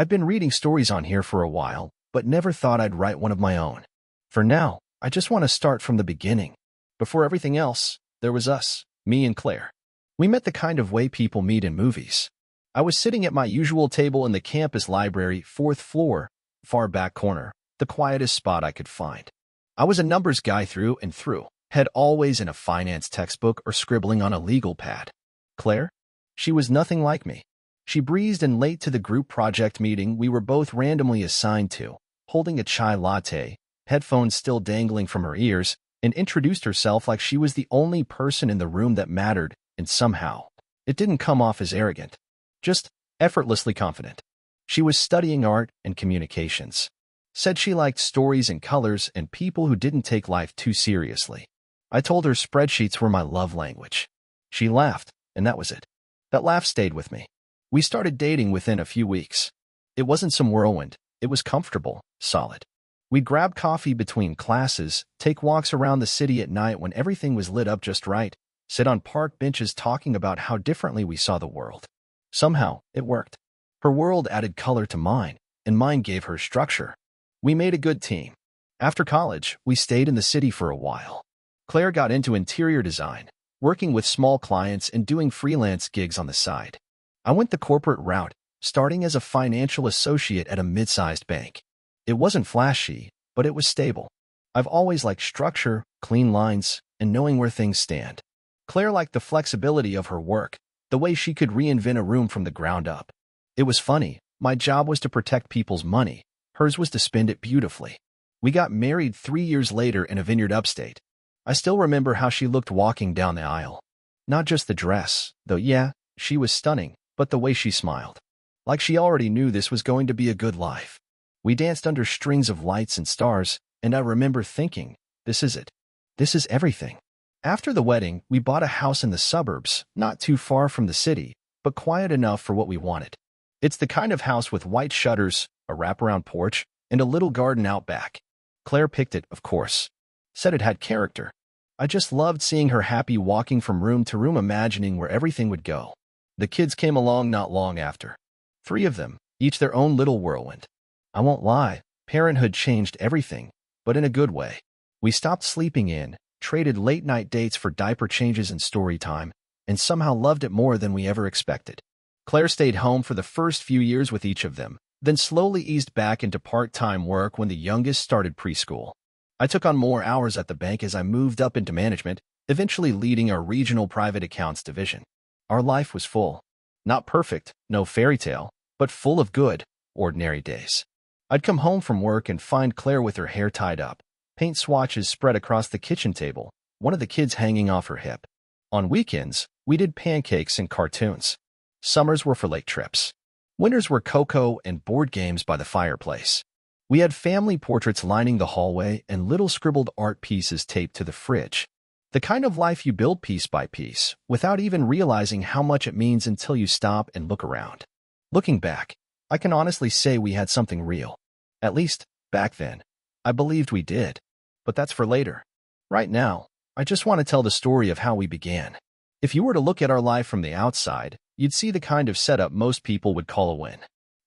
I've been reading stories on here for a while, but never thought I'd write one of my own. For now, I just want to start from the beginning. Before everything else, there was us, me and Claire. We met the kind of way people meet in movies. I was sitting at my usual table in the campus library, fourth floor, far back corner, the quietest spot I could find. I was a numbers guy through and through, head always in a finance textbook or scribbling on a legal pad. Claire? She was nothing like me. She breezed in late to the group project meeting we were both randomly assigned to, holding a chai latte, headphones still dangling from her ears, and introduced herself like she was the only person in the room that mattered, and somehow, it didn't come off as arrogant. Just effortlessly confident. She was studying art and communications. Said she liked stories and colors and people who didn't take life too seriously. I told her spreadsheets were my love language. She laughed, and that was it. That laugh stayed with me. We started dating within a few weeks. It wasn't some whirlwind. It was comfortable, solid. We'd grab coffee between classes, take walks around the city at night when everything was lit up just right, sit on park benches talking about how differently we saw the world. Somehow, it worked. Her world added color to mine, and mine gave her structure. We made a good team. After college, we stayed in the city for a while. Claire got into interior design, working with small clients and doing freelance gigs on the side. I went the corporate route, starting as a financial associate at a mid-sized bank. It wasn't flashy, but it was stable. I've always liked structure, clean lines, and knowing where things stand. Claire liked the flexibility of her work, the way she could reinvent a room from the ground up. It was funny. My job was to protect people's money. Hers was to spend it beautifully. We got married 3 years later in a vineyard upstate. I still remember how she looked walking down the aisle. Not just the dress, though yeah, she was stunning, but the way she smiled. Like she already knew this was going to be a good life. We danced under strings of lights and stars, and I remember thinking, this is it. This is everything. After the wedding, we bought a house in the suburbs, not too far from the city, but quiet enough for what we wanted. It's the kind of house with white shutters, a wraparound porch, and a little garden out back. Claire picked it, of course. Said it had character. I just loved seeing her happy walking from room to room imagining where everything would go. The kids came along not long after. 3 of them, each their own little whirlwind. I won't lie, parenthood changed everything, but in a good way. We stopped sleeping in, traded late-night dates for diaper changes and story time, and somehow loved it more than we ever expected. Claire stayed home for the first few years with each of them, then slowly eased back into part-time work when the youngest started preschool. I took on more hours at the bank as I moved up into management, eventually leading our regional private accounts division. Our life was full. Not perfect, no fairy tale, but full of good, ordinary days. I'd come home from work and find Claire with her hair tied up, paint swatches spread across the kitchen table, one of the kids hanging off her hip. On weekends, we did pancakes and cartoons. Summers were for lake trips. Winters were cocoa and board games by the fireplace. We had family portraits lining the hallway and little scribbled art pieces taped to the fridge. The kind of life you build piece by piece, without even realizing how much it means until you stop and look around. Looking back, I can honestly say we had something real. At least, back then. I believed we did. But that's for later. Right now, I just want to tell the story of how we began. If you were to look at our life from the outside, you'd see the kind of setup most people would call a win.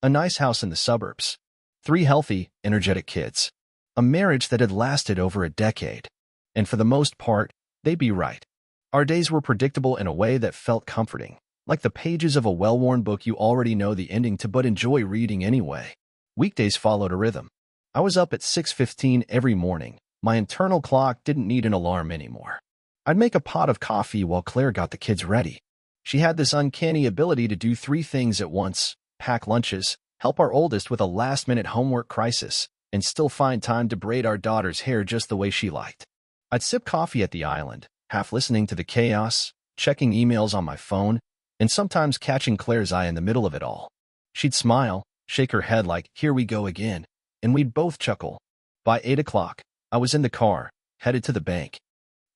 A nice house in the suburbs. 3 healthy, energetic kids. A marriage that had lasted over a decade. And for the most part, they'd be right. Our days were predictable in a way that felt comforting, like the pages of a well-worn book you already know the ending to but enjoy reading anyway. Weekdays followed a rhythm. I was up at 6:15 every morning. My internal clock didn't need an alarm anymore. I'd make a pot of coffee while Claire got the kids ready. She had this uncanny ability to do 3 things at once: pack lunches, help our oldest with a last-minute homework crisis, and still find time to braid our daughter's hair just the way she liked. I'd sip coffee at the island, half listening to the chaos, checking emails on my phone, and sometimes catching Claire's eye in the middle of it all. She'd smile, shake her head like, "Here we go again," and we'd both chuckle. By 8 o'clock, I was in the car, headed to the bank.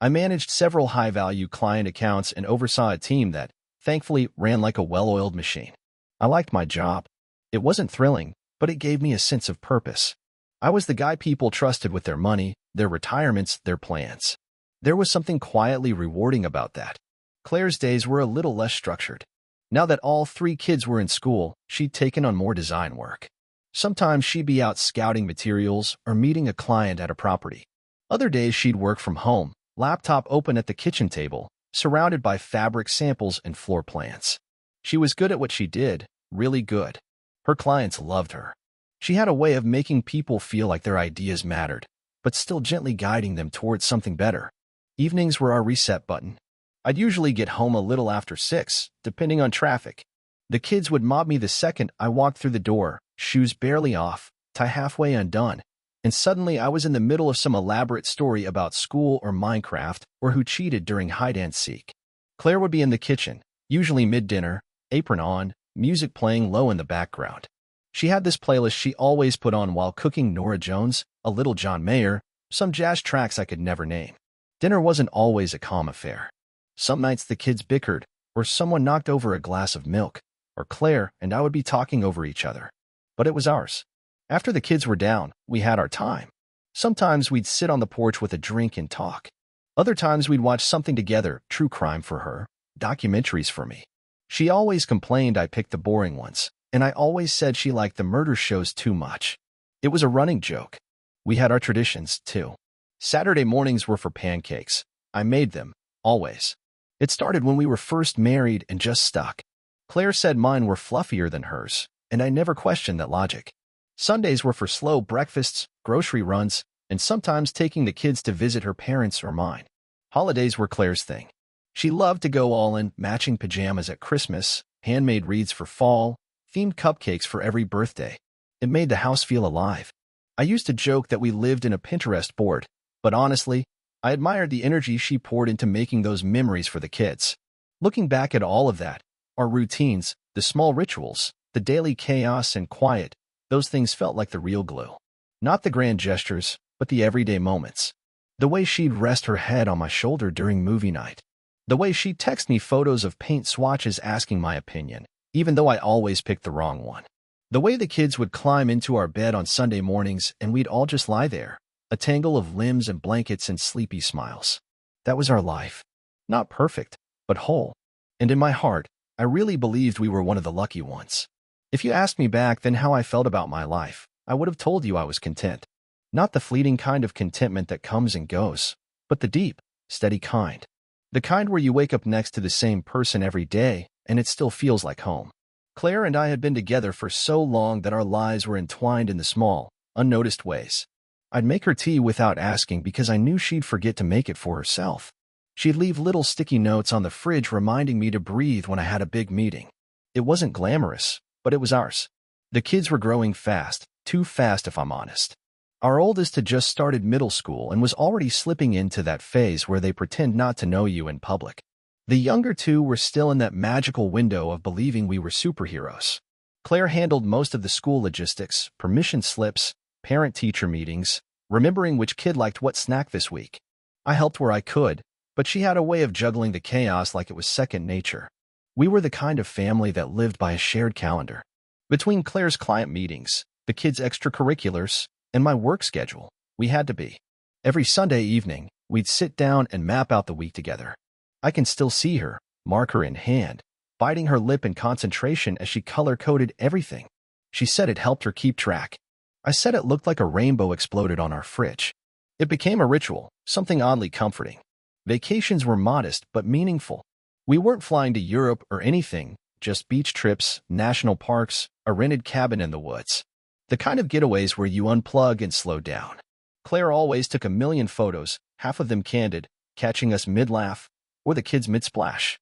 I managed several high-value client accounts and oversaw a team that, thankfully, ran like a well-oiled machine. I liked my job. It wasn't thrilling, but it gave me a sense of purpose. I was the guy people trusted with their money, their retirements, their plans. There was something quietly rewarding about that. Claire's days were a little less structured. Now that all three kids were in school, she'd taken on more design work. Sometimes she'd be out scouting materials or meeting a client at a property. Other days she'd work from home, laptop open at the kitchen table, surrounded by fabric samples and floor plans. She was good at what she did, really good. Her clients loved her. She had a way of making people feel like their ideas mattered, but still gently guiding them towards something better. Evenings were our reset button. I'd usually get home a little after 6, depending on traffic. The kids would mob me the second I walked through the door, shoes barely off, tie halfway undone, and suddenly I was in the middle of some elaborate story about school or Minecraft or who cheated during hide-and-seek. Claire would be in the kitchen, usually mid-dinner, apron on, music playing low in the background. She had this playlist she always put on while cooking: Norah Jones, a little John Mayer, some jazz tracks I could never name. Dinner wasn't always a calm affair. Some nights the kids bickered, or someone knocked over a glass of milk, or Claire and I would be talking over each other. But it was ours. After the kids were down, we had our time. Sometimes we'd sit on the porch with a drink and talk. Other times we'd watch something together, true crime for her, documentaries for me. She always complained I picked the boring ones, and I always said she liked the murder shows too much. It was a running joke. We had our traditions, too. Saturday mornings were for pancakes. I made them, always. It started when we were first married and just stuck. Claire said mine were fluffier than hers, and I never questioned that logic. Sundays were for slow breakfasts, grocery runs, and sometimes taking the kids to visit her parents or mine. Holidays were Claire's thing. She loved to go all in, matching pajamas at Christmas, handmade wreaths for fall, themed cupcakes for every birthday. It made the house feel alive. I used to joke that we lived in a Pinterest board, but honestly, I admired the energy she poured into making those memories for the kids. Looking back at all of that, our routines, the small rituals, the daily chaos and quiet, those things felt like the real glue. Not the grand gestures, but the everyday moments. The way she'd rest her head on my shoulder during movie night. The way she'd text me photos of paint swatches asking my opinion, even though I always picked the wrong one. The way the kids would climb into our bed on Sunday mornings and we'd all just lie there, a tangle of limbs and blankets and sleepy smiles. That was our life. Not perfect, but whole. And in my heart, I really believed we were one of the lucky ones. If you asked me back then how I felt about my life, I would have told you I was content. Not the fleeting kind of contentment that comes and goes, but the deep, steady kind. The kind where you wake up next to the same person every day and it still feels like home. Claire and I had been together for so long that our lives were entwined in the small, unnoticed ways. I'd make her tea without asking because I knew she'd forget to make it for herself. She'd leave little sticky notes on the fridge reminding me to breathe when I had a big meeting. It wasn't glamorous, but it was ours. The kids were growing fast, too fast if I'm honest. Our oldest had just started middle school and was already slipping into that phase where they pretend not to know you in public. The younger two were still in that magical window of believing we were superheroes. Claire handled most of the school logistics, permission slips, parent-teacher meetings, remembering which kid liked what snack this week. I helped where I could, but she had a way of juggling the chaos like it was second nature. We were the kind of family that lived by a shared calendar. Between Claire's client meetings, the kids' extracurriculars, and my work schedule, we had to be. Every Sunday evening, we'd sit down and map out the week together. I can still see her, marker in hand, biting her lip in concentration as she color-coded everything. She said it helped her keep track. I said it looked like a rainbow exploded on our fridge. It became a ritual, something oddly comforting. Vacations were modest but meaningful. We weren't flying to Europe or anything, just beach trips, national parks, a rented cabin in the woods. The kind of getaways where you unplug and slow down. Claire always took a million photos, half of them candid, catching us mid-laugh, or the kids mid-splash.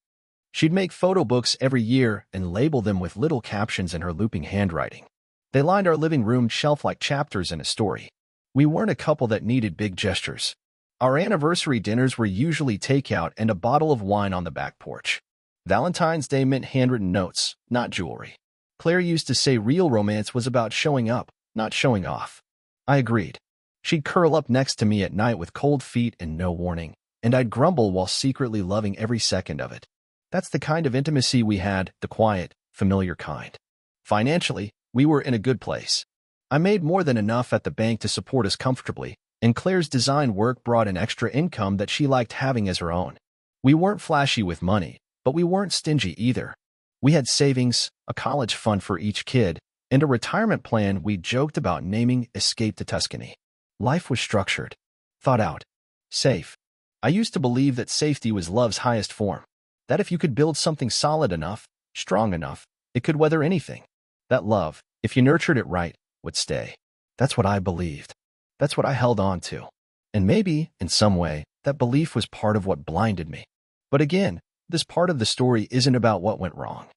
She'd make photo books every year and label them with little captions in her looping handwriting. They lined our living room shelf like chapters in a story. We weren't a couple that needed big gestures. Our anniversary dinners were usually takeout and a bottle of wine on the back porch. Valentine's Day meant handwritten notes, not jewelry. Claire used to say real romance was about showing up, not showing off. I agreed. She'd curl up next to me at night with cold feet and no warning, and I'd grumble while secretly loving every second of it. That's the kind of intimacy we had, the quiet, familiar kind. Financially, we were in a good place. I made more than enough at the bank to support us comfortably, and Claire's design work brought an extra income that she liked having as her own. We weren't flashy with money, but we weren't stingy either. We had savings, a college fund for each kid, and a retirement plan we joked about naming Escape to Tuscany. Life was structured, thought out, safe. I used to believe that safety was love's highest form, that if you could build something solid enough, strong enough, it could weather anything. That love, if you nurtured it right, would stay. That's what I believed. That's what I held on to. And maybe, in some way, that belief was part of what blinded me. But again, this part of the story isn't about what went wrong.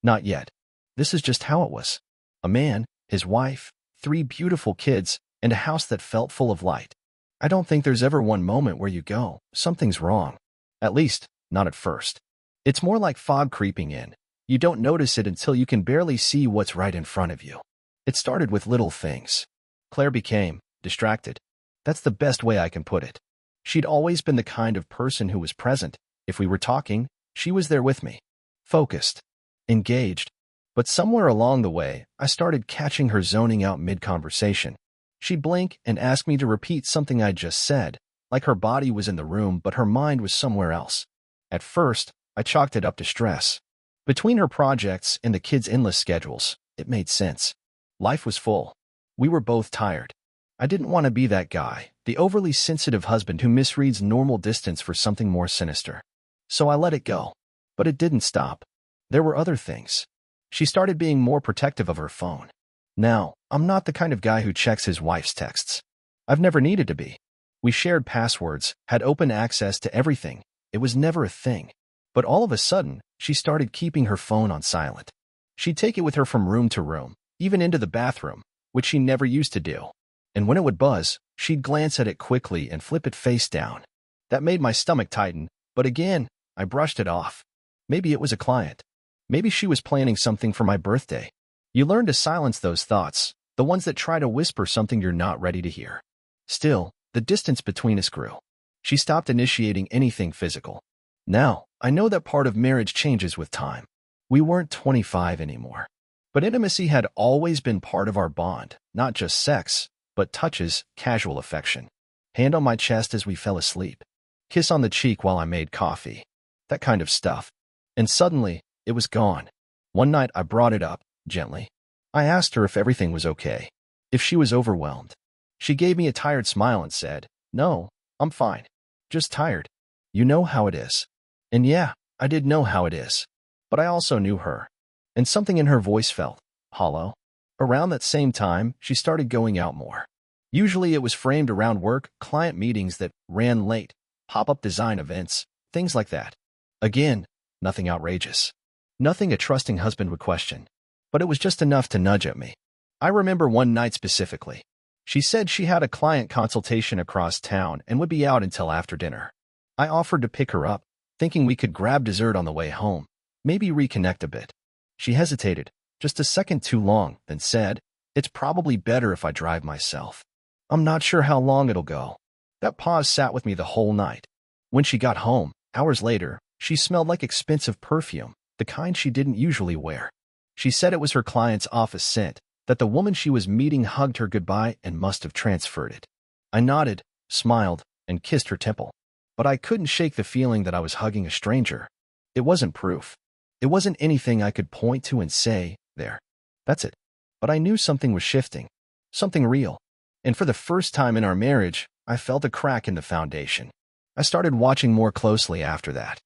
Not yet. This is just how it was. A man, his wife, 3 beautiful kids, and a house that felt full of light. I don't think there's ever one moment where you go, something's wrong. At least, not at first. It's more like fog creeping in. You don't notice it until you can barely see what's right in front of you. It started with little things. Claire became distracted. That's the best way I can put it. She'd always been the kind of person who was present. If we were talking, she was there with me. Focused. Engaged. But somewhere along the way, I started catching her zoning out mid-conversation. She'd blink and ask me to repeat something I'd just said, like her body was in the room but her mind was somewhere else. At first, I chalked it up to stress. Between her projects and the kids' endless schedules, it made sense. Life was full. We were both tired. I didn't want to be that guy, the overly sensitive husband who misreads normal distance for something more sinister. So I let it go. But it didn't stop. There were other things. She started being more protective of her phone. Now, I'm not the kind of guy who checks his wife's texts. I've never needed to be. We shared passwords, had open access to everything. It was never a thing. But all of a sudden, she started keeping her phone on silent. She'd take it with her from room to room, even into the bathroom, which she never used to do. And when it would buzz, she'd glance at it quickly and flip it face down. That made my stomach tighten, but again, I brushed it off. Maybe it was a client. Maybe she was planning something for my birthday. You learn to silence those thoughts, the ones that try to whisper something you're not ready to hear. Still, the distance between us grew. She stopped initiating anything physical. Now, I know that part of marriage changes with time. We weren't 25 anymore. But intimacy had always been part of our bond, not just sex, but touches, casual affection. Hand on my chest as we fell asleep. Kiss on the cheek while I made coffee. That kind of stuff. And suddenly, it was gone. One night I brought it up, gently. I asked her if everything was okay, if she was overwhelmed. She gave me a tired smile and said, "No, I'm fine. Just tired. You know how it is." And yeah, I did know how it is. But I also knew her. And something in her voice felt hollow. Around that same time, she started going out more. Usually it was framed around work, client meetings that ran late, pop-up design events, things like that. Again, nothing outrageous. Nothing a trusting husband would question. But it was just enough to nudge at me. I remember one night specifically. She said she had a client consultation across town and would be out until after dinner. I offered to pick her up, thinking we could grab dessert on the way home, maybe reconnect a bit. She hesitated, just a second too long, then said, "It's probably better if I drive myself. I'm not sure how long it'll go." That pause sat with me the whole night. When she got home, hours later, she smelled like expensive perfume, the kind she didn't usually wear. She said it was her client's office scent, that the woman she was meeting hugged her goodbye and must have transferred it. I nodded, smiled, and kissed her temple. But I couldn't shake the feeling that I was hugging a stranger. It wasn't proof. It wasn't anything I could point to and say, "There. That's it." But I knew something was shifting. Something real. And for the first time in our marriage, I felt a crack in the foundation. I started watching more closely after that.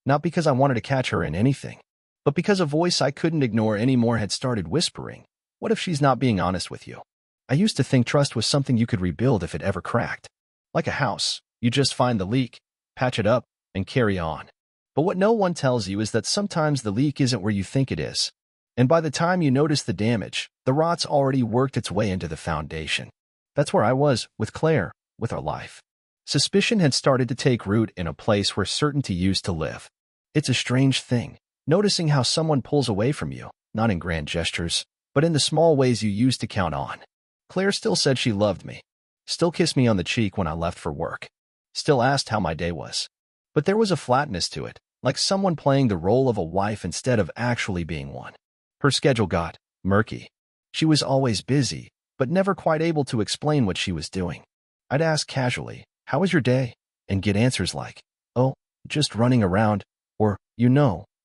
Not because I wanted to catch her in anything, but because a voice I couldn't ignore anymore had started whispering, "What if she's not being honest with you?" I used to think trust was something you could rebuild if it ever cracked. Like a house, you just find the leak, patch it up, and carry on. But what no one tells you is that sometimes the leak isn't where you think it is. And by the time you notice the damage, the rot's already worked its way into the foundation. That's where I was, with Claire, with our life. Suspicion had started to take root in a place where certainty used to live. It's a strange thing, noticing how someone pulls away from you, not in grand gestures, but in the small ways you used to count on. Claire still said she loved me, still kissed me on the cheek when I left for work, still asked how my day was. But there was a flatness to it, like someone playing the role of a wife instead of actually being one. Her schedule got murky. She was always busy, but never quite able to explain what she was doing. I'd ask casually, "How was your day?" and get answers like, "Oh, just running around," or,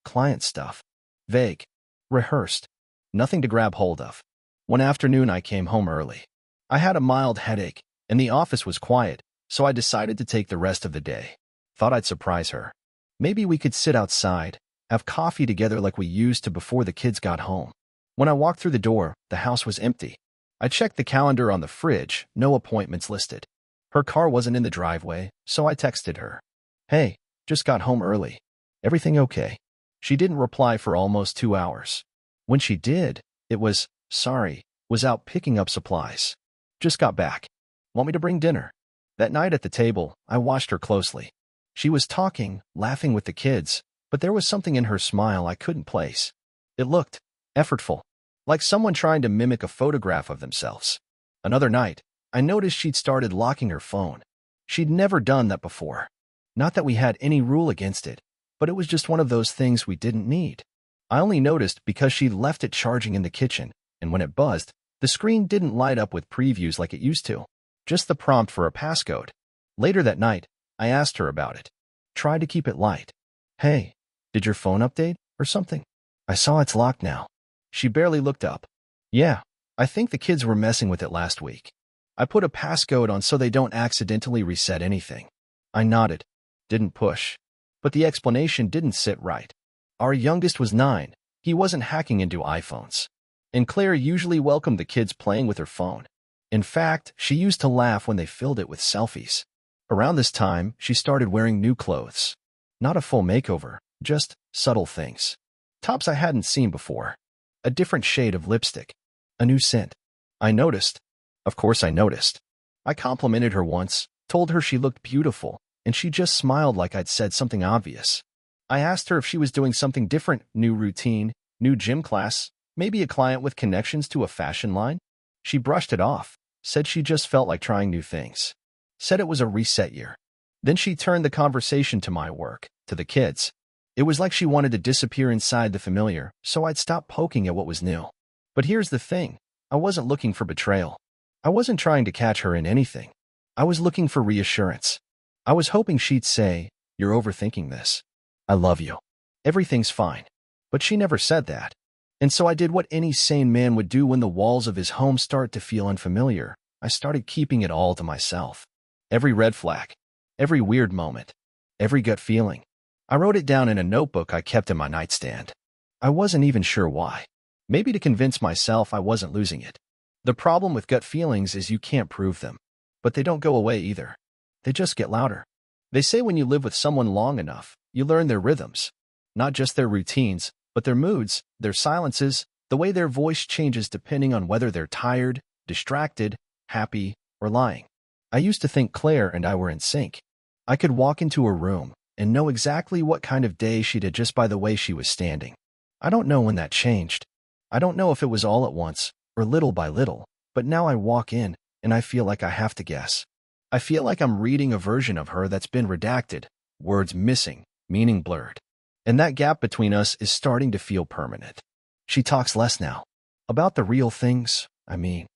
"Client stuff." Vague. Rehearsed. Nothing to grab hold of. One afternoon I came home early. I had a mild headache, and the office was quiet, so I decided to take the rest of the day. Thought I'd surprise her. Maybe we could sit outside, have coffee together like we used to before the kids got home. When I walked through the door, the house was empty. I checked the calendar on the fridge, no appointments listed. Her car wasn't in the driveway, so I texted her. Hey, just got home early. Everything okay? She didn't reply for almost 2 hours. When she did, it was, sorry, was out picking up supplies. Just got back. Want me to bring dinner? That night at the table, I watched her closely. She was talking, laughing with the kids, but there was something in her smile I couldn't place. It looked effortful, like someone trying to mimic a photograph of themselves. Another night, I noticed she'd started locking her phone. She'd never done that before. Not that we had any rule against it, but it was just one of those things we didn't need. I only noticed because she left it charging in the kitchen, and when it buzzed, the screen didn't light up with previews like it used to. Just the prompt for a passcode. Later that night, I asked her about it. Tried to keep it light. Hey, did your phone update or something? I saw it's locked now. She barely looked up. Yeah, I think the kids were messing with it last week. I put a passcode on so they don't accidentally reset anything. I nodded. Didn't push. But the explanation didn't sit right. Our youngest was 9. He wasn't hacking into iPhones. And Claire usually welcomed the kids playing with her phone. In fact, she used to laugh when they filled it with selfies. Around this time, she started wearing new clothes. Not a full makeover, just subtle things. Tops I hadn't seen before. A different shade of lipstick. A new scent. I noticed. Of course I noticed. I complimented her once, told her she looked beautiful, and she just smiled like I'd said something obvious. I asked her if she was doing something different, new routine, new gym class, maybe a client with connections to a fashion line. She brushed it off, said she just felt like trying new things. Said it was a reset year. Then she turned the conversation to my work, to the kids. It was like she wanted to disappear inside the familiar, so I'd stop poking at what was new. But here's the thing. I wasn't looking for betrayal. I wasn't trying to catch her in anything. I was looking for reassurance. I was hoping she'd say, "You're overthinking this. I love you. Everything's fine." But she never said that. And so I did what any sane man would do when the walls of his home start to feel unfamiliar. I started keeping it all to myself. Every red flag, every weird moment, every gut feeling. I wrote it down in a notebook I kept in my nightstand. I wasn't even sure why. Maybe to convince myself I wasn't losing it. The problem with gut feelings is you can't prove them. But they don't go away either. They just get louder. They say when you live with someone long enough, you learn their rhythms. Not just their routines, but their moods, their silences, the way their voice changes depending on whether they're tired, distracted, happy, or lying. I used to think Claire and I were in sync. I could walk into her room and know exactly what kind of day she'd had just by the way she was standing. I don't know when that changed. I don't know if it was all at once or little by little, but now I walk in and I feel like I have to guess. I feel like I'm reading a version of her that's been redacted, words missing, meaning blurred. And that gap between us is starting to feel permanent. She talks less now. About the real things, I mean.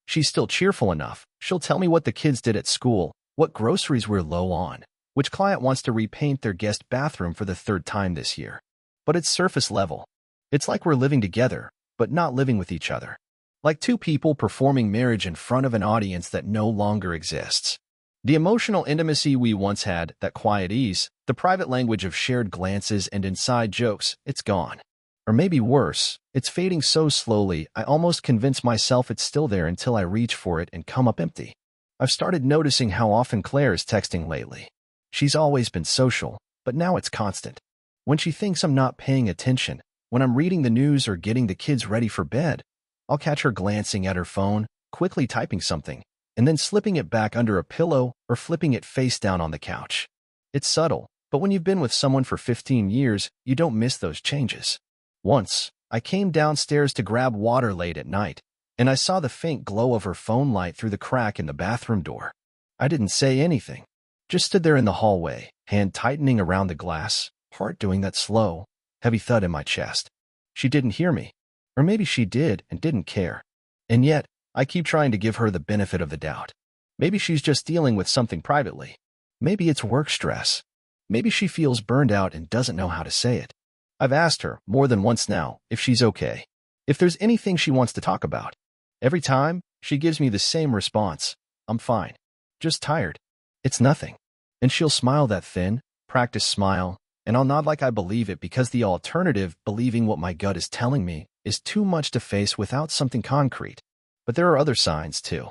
She's still cheerful enough. She'll tell me what the kids did at school, what groceries we're low on, which client wants to repaint their guest bathroom for the 3rd time this year. But it's surface level. It's like we're living together, but not living with each other. Like two people performing marriage in front of an audience that no longer exists. The emotional intimacy we once had, that quiet ease, the private language of shared glances and inside jokes, it's gone. Or maybe worse, it's fading so slowly I almost convince myself it's still there until I reach for it and come up empty. I've started noticing how often Claire is texting lately. She's always been social, but now it's constant. When she thinks I'm not paying attention, when I'm reading the news or getting the kids ready for bed, I'll catch her glancing at her phone, quickly typing something, and then slipping it back under a pillow or flipping it face down on the couch. It's subtle, but when you've been with someone for 15 years, you don't miss those changes. Once, I came downstairs to grab water late at night, and I saw the faint glow of her phone light through the crack in the bathroom door. I didn't say anything, just stood there in the hallway, hand tightening around the glass, heart doing that slow, heavy thud in my chest. She didn't hear me. Or maybe she did and didn't care. And yet, I keep trying to give her the benefit of the doubt. Maybe she's just dealing with something privately. Maybe it's work stress. Maybe she feels burned out and doesn't know how to say it. I've asked her more than once now if she's okay, if there's anything she wants to talk about. Every time, she gives me the same response. I'm fine. Just tired. It's nothing. And she'll smile that thin, practiced smile, and I'll nod like I believe it because the alternative, believing what my gut is telling me, is too much to face without something concrete. But there are other signs, too.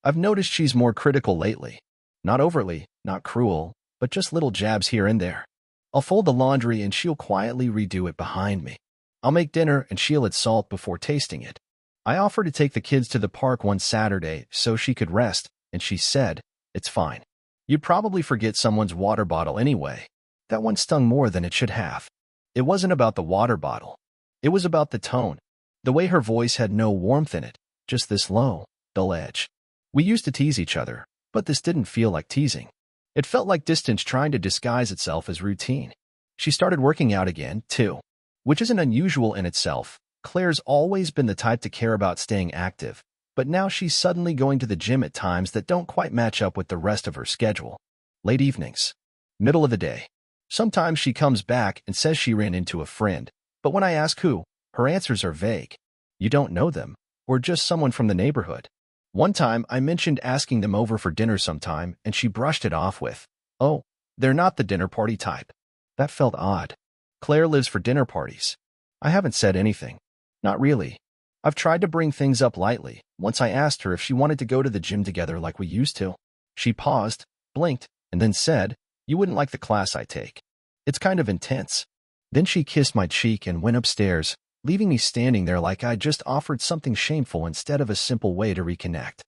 I've noticed she's more critical lately. Not overtly, not cruel, but just little jabs here and there. I'll fold the laundry and she'll quietly redo it behind me. I'll make dinner and she'll add salt before tasting it. I offered to take the kids to the park one Saturday so she could rest, and she said, "It's fine. You'd probably forget someone's water bottle anyway." That one stung more than it should have. It wasn't about the water bottle. It was about the tone. The way her voice had no warmth in it, just this low, dull edge. We used to tease each other, but this didn't feel like teasing. It felt like distance trying to disguise itself as routine. She started working out again, too, which isn't unusual in itself. Claire's always been the type to care about staying active, but now she's suddenly going to the gym at times that don't quite match up with the rest of her schedule. Late evenings. Middle of the day. Sometimes she comes back and says she ran into a friend, but when I ask who, her answers are vague. You don't know them, or just someone from the neighborhood. One time, I mentioned asking them over for dinner sometime, and she brushed it off with, "Oh, they're not the dinner party type." That felt odd. Claire lives for dinner parties. I haven't said anything. Not really. I've tried to bring things up lightly. Once I asked her if she wanted to go to the gym together like we used to. She paused, blinked, and then said, "You wouldn't like the class I take. It's kind of intense." Then she kissed my cheek and went upstairs, leaving me standing there like I'd just offered something shameful instead of a simple way to reconnect.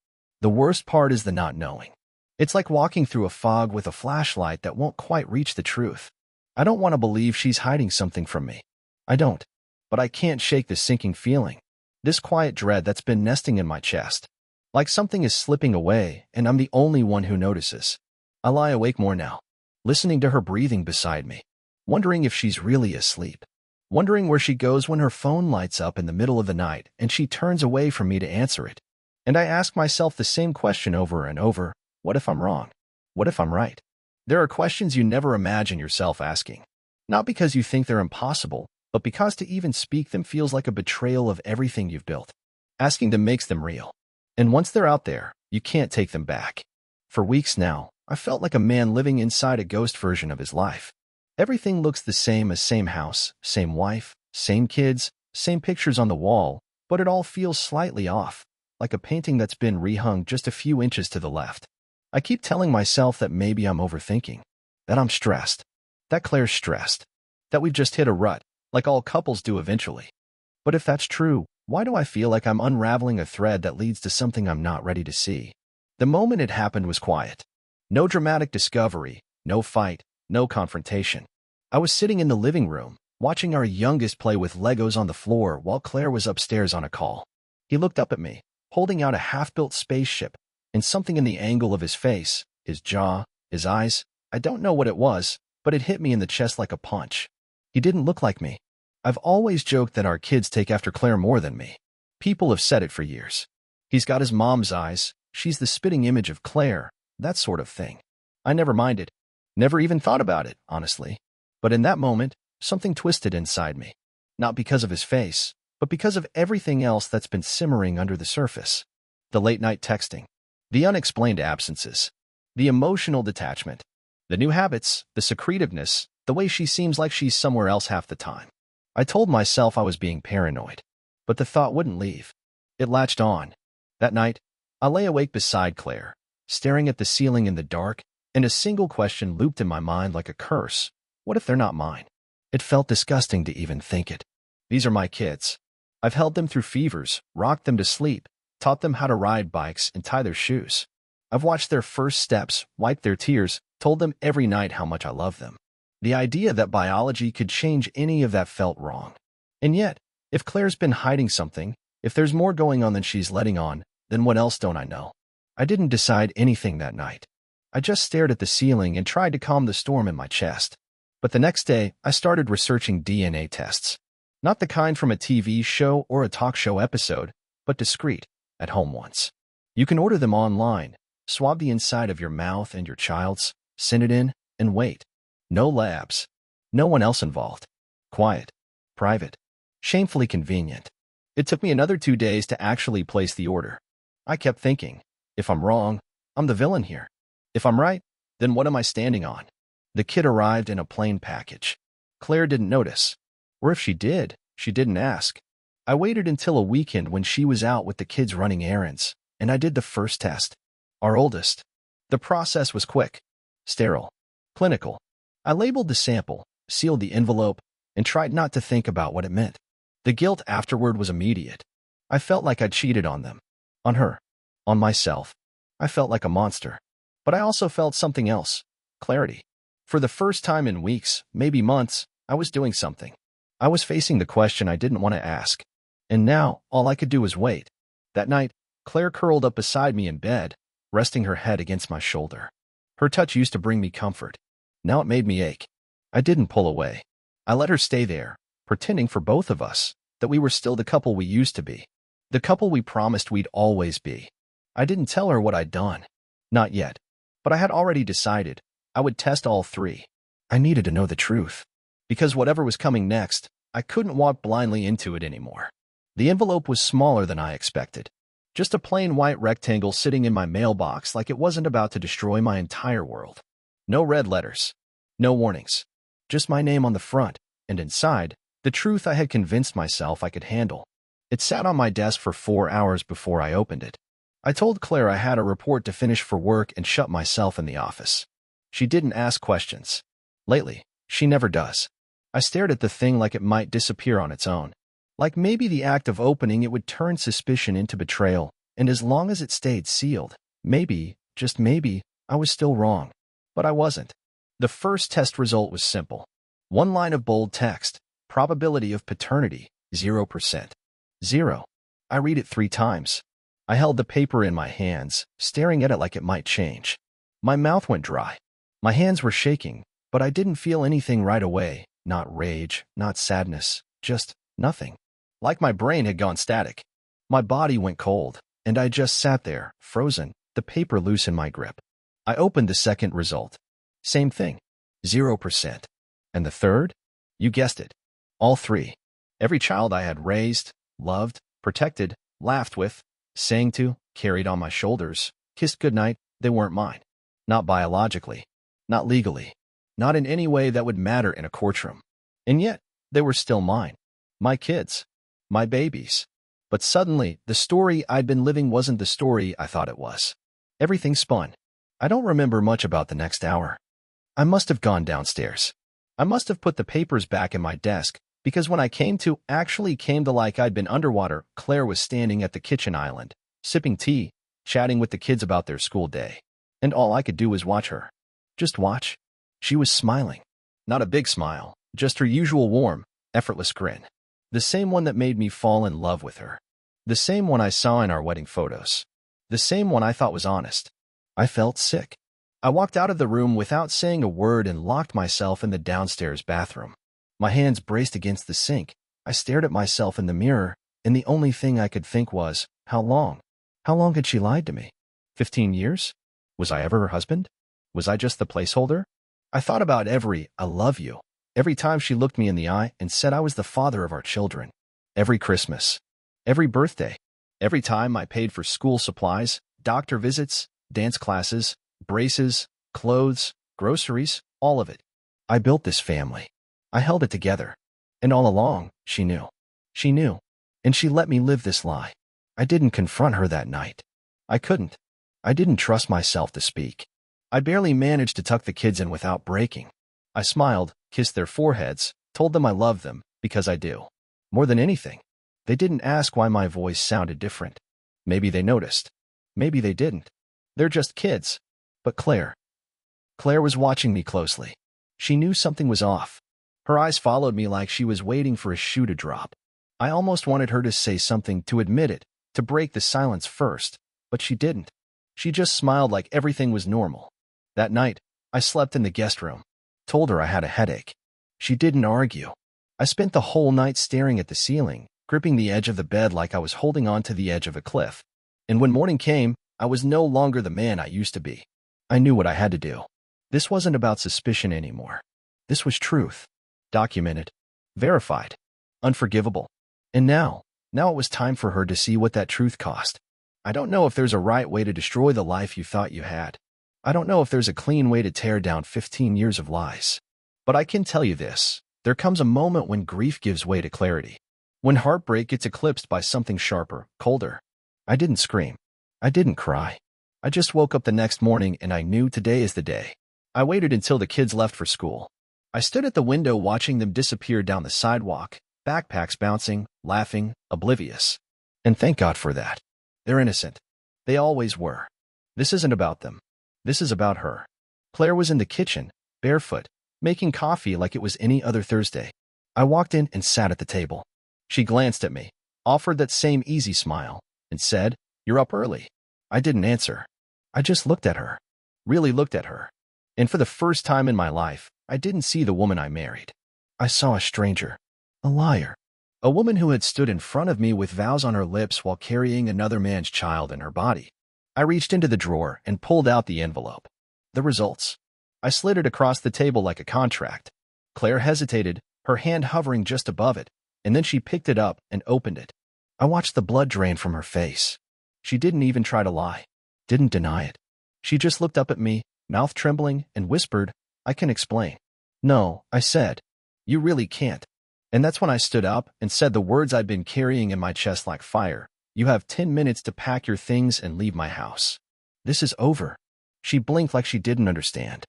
The worst part is the not knowing. It's like walking through a fog with a flashlight that won't quite reach the truth. I don't want to believe she's hiding something from me. I don't. But I can't shake the sinking feeling. This quiet dread that's been nesting in my chest. Like something is slipping away, and I'm the only one who notices. I lie awake more now, listening to her breathing beside me, wondering if she's really asleep. Wondering where she goes when her phone lights up in the middle of the night and she turns away from me to answer it. And I ask myself the same question over and over. What if I'm wrong? What if I'm right? There are questions you never imagine yourself asking. Not because you think they're impossible, but because to even speak them feels like a betrayal of everything you've built. Asking them makes them real. And once they're out there, you can't take them back. For weeks now, I felt like a man living inside a ghost version of his life. Everything looks the same as same house, same wife, same kids, same pictures on the wall, but it all feels slightly off, like a painting that's been rehung just a few inches to the left. I keep telling myself that maybe I'm overthinking, that I'm stressed, that Claire's stressed, that we've just hit a rut, like all couples do eventually. But if that's true, why do I feel like I'm unraveling a thread that leads to something I'm not ready to see? The moment it happened was quiet. No dramatic discovery, no fight, no confrontation. I was sitting in the living room, watching our youngest play with Legos on the floor while Claire was upstairs on a call. He looked up at me, holding out a half-built spaceship, and something in the angle of his face, his jaw, his eyes, I don't know what it was, but it hit me in the chest like a punch. He didn't look like me. I've always joked that our kids take after Claire more than me. People have said it for years. He's got his mom's eyes, she's the spitting image of Claire, that sort of thing. I never minded. Never even thought about it, honestly. But in that moment, something twisted inside me. Not because of his face, but because of everything else that's been simmering under the surface. The late-night texting. The unexplained absences. The emotional detachment. The new habits, the secretiveness, the way she seems like she's somewhere else half the time. I told myself I was being paranoid, but the thought wouldn't leave. It latched on. That night, I lay awake beside Claire, staring at the ceiling in the dark, and a single question looped in my mind like a curse. What if they're not mine? It felt disgusting to even think it. These are my kids. I've held them through fevers, rocked them to sleep, taught them how to ride bikes and tie their shoes. I've watched their first steps, wiped their tears, told them every night how much I love them. The idea that biology could change any of that felt wrong. And yet, if Claire's been hiding something, if there's more going on than she's letting on, then what else don't I know? I didn't decide anything that night. I just stared at the ceiling and tried to calm the storm in my chest. But the next day, I started researching DNA tests. Not the kind from a TV show or a talk show episode, but discreet, at home ones. You can order them online, swab the inside of your mouth and your child's, send it in, and wait. No labs. No one else involved. Quiet. private, shamefully convenient. It took me another 2 days to actually place the order. I kept thinking, if I'm wrong, I'm the villain here. If I'm right, then what am I standing on? The kit arrived in a plain package. Claire didn't notice. Or if she did, she didn't ask. I waited until a weekend when she was out with the kids running errands, and I did the first test. Our oldest. The process was quick, sterile, clinical. I labeled the sample, sealed the envelope, and tried not to think about what it meant. The guilt afterward was immediate. I felt like I'd cheated on them. On her. On myself. I felt like a monster. But I also felt something else. Clarity. For the first time in weeks, maybe months, I was doing something. I was facing the question I didn't want to ask. And now, all I could do was wait. That night, Claire curled up beside me in bed, resting her head against my shoulder. Her touch used to bring me comfort. Now it made me ache. I didn't pull away. I let her stay there, pretending for both of us that we were still the couple we used to be. The couple we promised we'd always be. I didn't tell her what I'd done. Not yet. But I had already decided I would test all three. I needed to know the truth. Because whatever was coming next, I couldn't walk blindly into it anymore. The envelope was smaller than I expected. Just a plain white rectangle sitting in my mailbox like it wasn't about to destroy my entire world. No red letters. No warnings. Just my name on the front, and inside, the truth I had convinced myself I could handle. It sat on my desk for 4 hours before I opened it. I told Claire I had a report to finish for work and shut myself in the office. She didn't ask questions. Lately, she never does. I stared at the thing like it might disappear on its own. Like maybe the act of opening it would turn suspicion into betrayal, and as long as it stayed sealed, maybe, just maybe, I was still wrong. But I wasn't. The first test result was simple. 1 line of bold text, probability of paternity, 0%. 0. I read it 3 times. I held the paper in my hands, staring at it like it might change. My mouth went dry. My hands were shaking, but I didn't feel anything right away. Not rage, not sadness, just nothing. Like my brain had gone static. My body went cold, and I just sat there, frozen, the paper loose in my grip. I opened the second result. Same thing. 0%. And the third? You guessed it. All 3. Every child I had raised, loved, protected, laughed with, sang to, carried on my shoulders, kissed goodnight, they weren't mine. Not biologically. Not legally. Not in any way that would matter in a courtroom. And yet, they were still mine. My kids. My babies. But suddenly, the story I'd been living wasn't the story I thought it was. Everything spun. I don't remember much about the next hour. I must have gone downstairs. I must have put the papers back in my desk, because when I came to like I'd been underwater, Claire was standing at the kitchen island, sipping tea, chatting with the kids about their school day. And all I could do was watch her. Just watch. She was smiling. Not a big smile, just her usual warm, effortless grin. The same one that made me fall in love with her. The same one I saw in our wedding photos. The same one I thought was honest. I felt sick. I walked out of the room without saying a word and locked myself in the downstairs bathroom. My hands braced against the sink. I stared at myself in the mirror, and the only thing I could think was, how long? How long had she lied to me? 15 years? Was I ever her husband? Was I just the placeholder? I thought about every "I love you" every time she looked me in the eye and said I was the father of our children. Every Christmas. Every birthday. Every time I paid for school supplies, doctor visits, dance classes, braces, clothes, groceries, all of it. I built this family. I held it together. And all along, she knew. She knew. And she let me live this lie. I didn't confront her that night. I couldn't. I didn't trust myself to speak. I barely managed to tuck the kids in without breaking. I smiled, kissed their foreheads, told them I loved them, because I do. More than anything. They didn't ask why my voice sounded different. Maybe they noticed. Maybe they didn't. They're just kids. But Claire was watching me closely. She knew something was off. Her eyes followed me like she was waiting for a shoe to drop. I almost wanted her to say something, to admit it, to break the silence first, but she didn't. She just smiled like everything was normal. That night, I slept in the guest room. Told her I had a headache. She didn't argue. I spent the whole night staring at the ceiling, gripping the edge of the bed like I was holding on to the edge of a cliff. And when morning came, I was no longer the man I used to be. I knew what I had to do. This wasn't about suspicion anymore. This was truth. Documented. Verified. unforgivable. And now it was time for her to see what that truth cost. I don't know if there's a right way to destroy the life you thought you had. I don't know if there's a clean way to tear down 15 years of lies. But I can tell you this, there comes a moment when grief gives way to clarity. When heartbreak gets eclipsed by something sharper, colder. I didn't scream. I didn't cry. I just woke up the next morning and I knew today is the day. I waited until the kids left for school. I stood at the window watching them disappear down the sidewalk, backpacks bouncing, laughing, oblivious. And thank God for that. They're innocent. They always were. This isn't about them. This is about her. Claire was in the kitchen, barefoot, making coffee like it was any other Thursday. I walked in and sat at the table. She glanced at me, offered that same easy smile, and said, "You're up early." I didn't answer. I just looked at her. Really looked at her. And for the first time in my life, I didn't see the woman I married. I saw a stranger. A liar. A woman who had stood in front of me with vows on her lips while carrying another man's child in her body. I reached into the drawer and pulled out the envelope. The results. I slid it across the table like a contract. Claire hesitated, her hand hovering just above it, and then she picked it up and opened it. I watched the blood drain from her face. She didn't even try to lie. Didn't deny it. She just looked up at me, mouth trembling, and whispered, "I can explain." "No," I said. "You really can't." And that's when I stood up and said the words I'd been carrying in my chest like fire. "You have 10 minutes to pack your things and leave my house. This is over." She blinked like she didn't understand.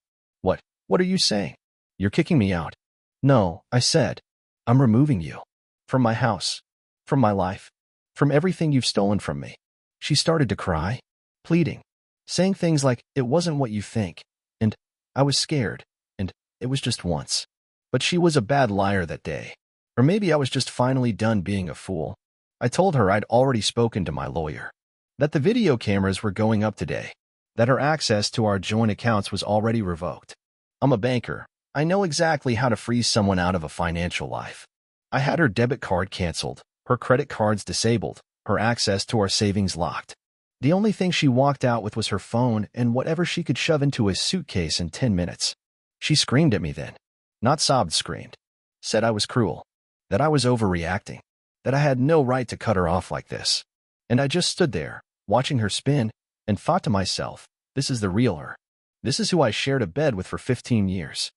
What are you saying? You're kicking me out." "No," I said. "I'm removing you. From my house. From my life. From everything you've stolen from me." She started to cry, pleading, saying things like, "It wasn't what you think," and "I was scared," and "It was just once." But she was a bad liar that day. Or maybe I was just finally done being a fool. I told her I'd already spoken to my lawyer, that the video cameras were going up today, that her access to our joint accounts was already revoked. I'm a banker. I know exactly how to freeze someone out of a financial life. I had her debit card canceled, her credit cards disabled, her access to our savings locked. The only thing she walked out with was her phone and whatever she could shove into a suitcase in 10 minutes. She screamed at me then. Not sobbed, screamed. Said I was cruel. That I was overreacting. That I had no right to cut her off like this. And I just stood there, watching her spin, and thought to myself, this is the real her. This is who I shared a bed with for 15 years.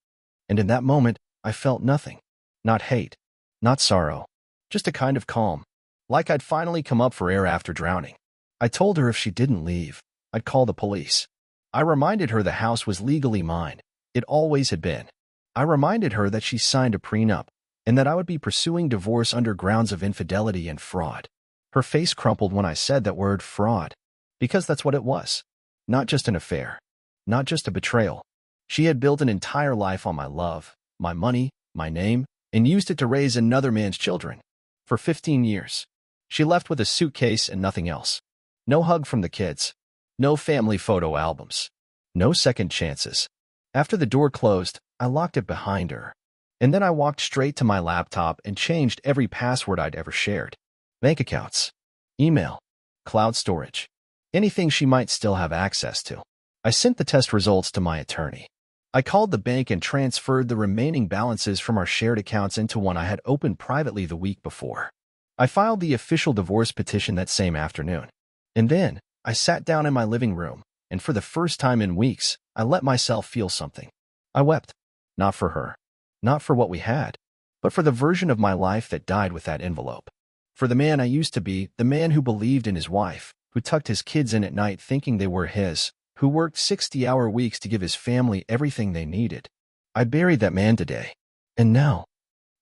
And in that moment, I felt nothing. Not hate. Not sorrow. Just a kind of calm. Like I'd finally come up for air after drowning. I told her if she didn't leave, I'd call the police. I reminded her the house was legally mine. It always had been. I reminded her that she signed a prenup, and that I would be pursuing divorce under grounds of infidelity and fraud. Her face crumpled when I said that word, fraud. Because that's what it was. Not just an affair. Not just a betrayal. She had built an entire life on my love, my money, my name, and used it to raise another man's children. For 15 years. She left with a suitcase and nothing else. No hug from the kids. No family photo albums. No second chances. After the door closed, I locked it behind her. And then I walked straight to my laptop and changed every password I'd ever shared. Bank accounts. Email. Cloud storage. Anything she might still have access to. I sent the test results to my attorney. I called the bank and transferred the remaining balances from our shared accounts into one I had opened privately the week before. I filed the official divorce petition that same afternoon. And then, I sat down in my living room, and for the first time in weeks, I let myself feel something. I wept. Not for her. Not for what we had. But for the version of my life that died with that envelope. For the man I used to be, the man who believed in his wife, who tucked his kids in at night thinking they were his, who worked 60-hour weeks to give his family everything they needed. I buried that man today. And now,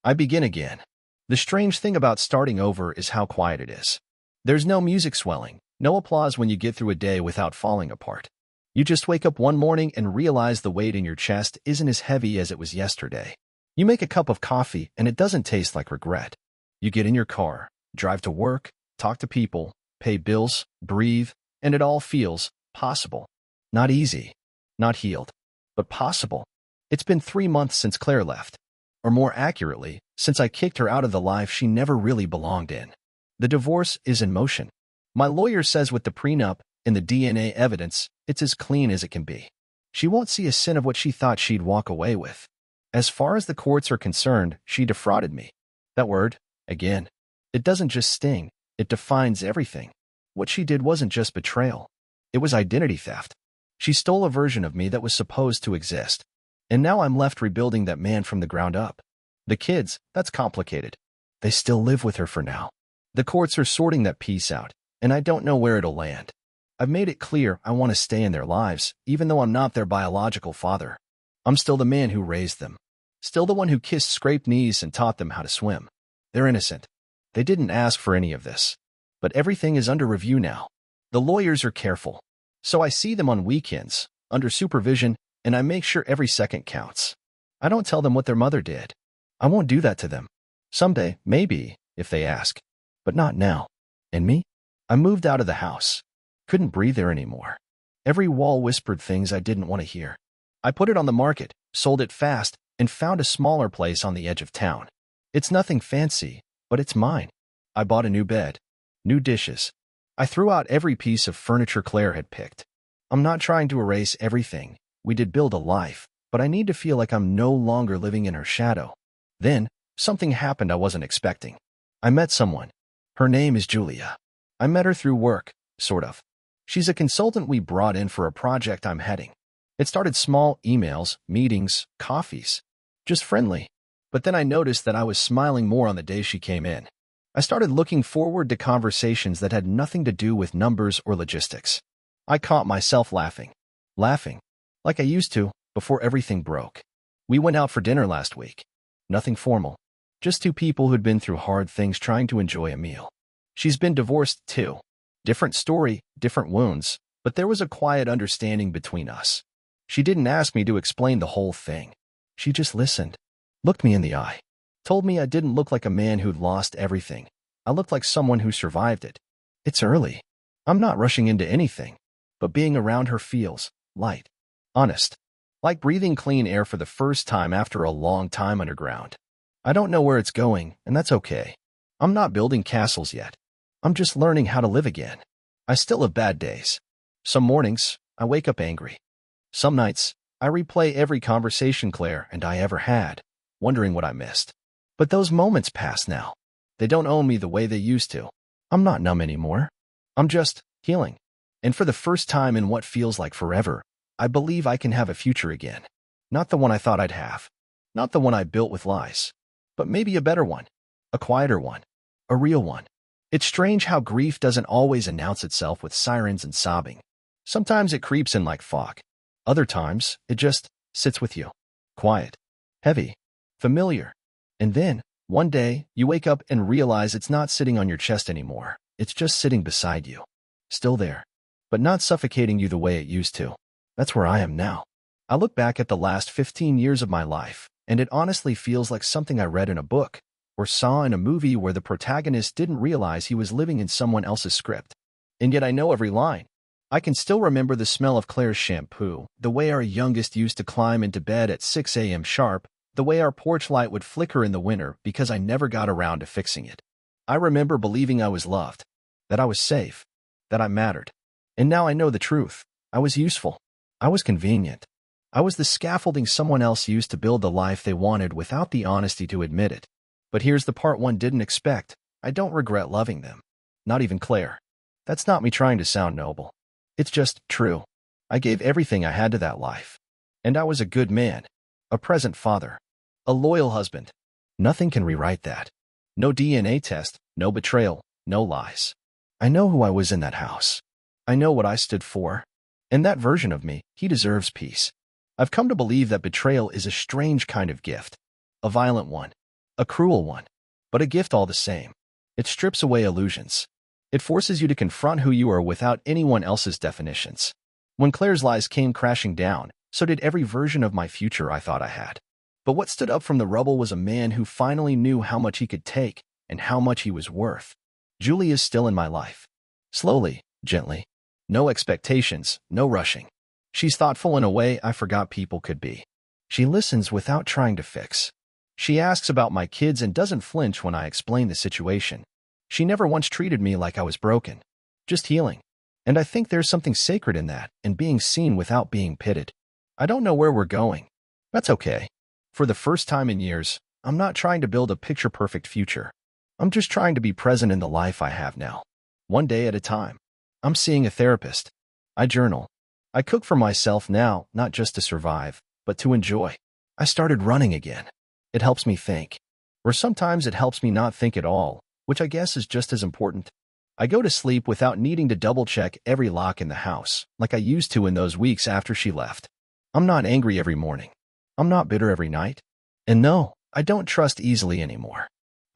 I begin again. The strange thing about starting over is how quiet it is. There's no music swelling, no applause when you get through a day without falling apart. You just wake up one morning and realize the weight in your chest isn't as heavy as it was yesterday. You make a cup of coffee and it doesn't taste like regret. You get in your car, drive to work, talk to people, pay bills, breathe, and it all feels possible. Not easy, not healed, but possible. It's been 3 months since Claire left. Or more accurately, since I kicked her out of the life she never really belonged in. The divorce is in motion. My lawyer says with the prenup and the DNA evidence, it's as clean as it can be. She won't see a sin of what she thought she'd walk away with. As far as the courts are concerned, she defrauded me. That word, Again, it doesn't just sting, it defines everything. What she did wasn't just betrayal. It was identity theft. She stole a version of me that was supposed to exist. And now I'm left rebuilding that man from the ground up. The kids, that's complicated. They still live with her for now. The courts are sorting that piece out, and I don't know where it'll land. I've made it clear I want to stay in their lives, even though I'm not their biological father. I'm still the man who raised them. Still the one who kissed scraped knees and taught them how to swim. They're innocent. They didn't ask for any of this. But everything is under review now. The lawyers are careful. So I see them on weekends, under supervision, and I make sure every second counts. I don't tell them what their mother did. I won't do that to them. Someday, maybe, if they ask. But not now. And me? I moved out of the house. Couldn't breathe there anymore. Every wall whispered things I didn't want to hear. I put it on the market, sold it fast, and found a smaller place on the edge of town. It's nothing fancy, but it's mine. I bought a new bed, new dishes. I threw out every piece of furniture Claire had picked. I'm not trying to erase everything. We did build a life, but I need to feel like I'm no longer living in her shadow. Then, something happened I wasn't expecting. I met someone. Her name is Julia. I met her through work, sort of. She's a consultant we brought in for a project I'm heading. It started small: emails, meetings, coffees. Just friendly. But then I noticed that I was smiling more on the day she came in. I started looking forward to conversations that had nothing to do with numbers or logistics. I caught myself laughing. Laughing. Like I used to, before everything broke. We went out for dinner last week. Nothing formal. Just two people who'd been through hard things trying to enjoy a meal. She's been divorced too. Different story, different wounds, but there was a quiet understanding between us. She didn't ask me to explain the whole thing. She just listened, looked me in the eye, told me I didn't look like a man who'd lost everything. I looked like someone who survived it. It's early. I'm not rushing into anything, but being around her feels light, honest, like breathing clean air for the first time after a long time underground. I don't know where it's going, and that's okay. I'm not building castles yet. I'm just learning how to live again. I still have bad days. Some mornings, I wake up angry. Some nights, I replay every conversation Claire and I ever had, wondering what I missed. But those moments pass now. They don't own me the way they used to. I'm not numb anymore. I'm just healing. And for the first time in what feels like forever, I believe I can have a future again. Not the one I thought I'd have. Not the one I built with lies. But maybe a better one. A quieter one. A real one. It's strange how grief doesn't always announce itself with sirens and sobbing. Sometimes it creeps in like fog. Other times, it just sits with you. Quiet. Heavy. Familiar. And then, one day, you wake up and realize it's not sitting on your chest anymore. It's just sitting beside you. Still there. But not suffocating you the way it used to. That's where I am now. I look back at the last 15 years of my life, and it honestly feels like something I read in a book, or saw in a movie where the protagonist didn't realize he was living in someone else's script. And yet I know every line. I can still remember the smell of Claire's shampoo, the way our youngest used to climb into bed at 6 a.m. sharp, the way our porch light would flicker in the winter because I never got around to fixing it. I remember believing I was loved, that I was safe, that I mattered. And now I know the truth. I was useful. I was convenient. I was the scaffolding someone else used to build the life they wanted without the honesty to admit it. But here's the part one didn't expect. I don't regret loving them. Not even Claire. That's not me trying to sound noble. It's just true. I gave everything I had to that life. And I was a good man. A present father. A loyal husband. Nothing can rewrite that. No DNA test, no betrayal, no lies. I know who I was in that house. I know what I stood for. And that version of me, he deserves peace. I've come to believe that betrayal is a strange kind of gift. A violent one. A cruel one. But a gift all the same. It strips away illusions. It forces you to confront who you are without anyone else's definitions. When Claire's lies came crashing down, so did every version of my future I thought I had. But what stood up from the rubble was a man who finally knew how much he could take and how much he was worth. Julie is still in my life. Slowly, gently. No expectations, no rushing. She's thoughtful in a way I forgot people could be. She listens without trying to fix. She asks about my kids and doesn't flinch when I explain the situation. She never once treated me like I was broken. Just healing. And I think there's something sacred in that, in being seen without being pitted. I don't know where we're going. That's okay. For the first time in years, I'm not trying to build a picture-perfect future. I'm just trying to be present in the life I have now, one day at a time. I'm seeing a therapist. I journal. I cook for myself now, not just to survive, but to enjoy. I started running again. It helps me think. Or sometimes it helps me not think at all, which I guess is just as important. I go to sleep without needing to double-check every lock in the house, like I used to in those weeks after she left. I'm not angry every morning. I'm not bitter every night. And no, I don't trust easily anymore.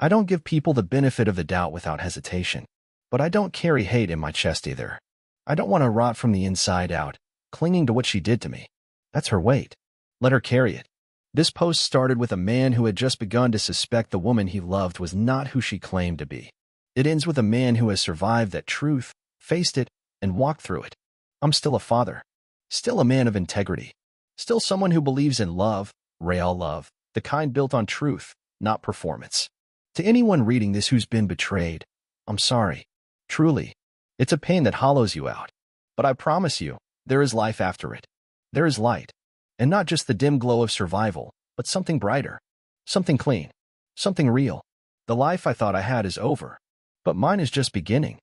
I don't give people the benefit of the doubt without hesitation. But I don't carry hate in my chest either. I don't want to rot from the inside out, clinging to what she did to me. That's her weight. Let her carry it. This post started with a man who had just begun to suspect the woman he loved was not who she claimed to be. It ends with a man who has survived that truth, faced it, and walked through it. I'm still a father. Still a man of integrity. Still someone who believes in love, real love, the kind built on truth, not performance. To anyone reading this who's been betrayed, I'm sorry. Truly. It's a pain that hollows you out. But I promise you, there is life after it. There is light. And not just the dim glow of survival, but something brighter. Something clean. Something real. The life I thought I had is over. But mine is just beginning.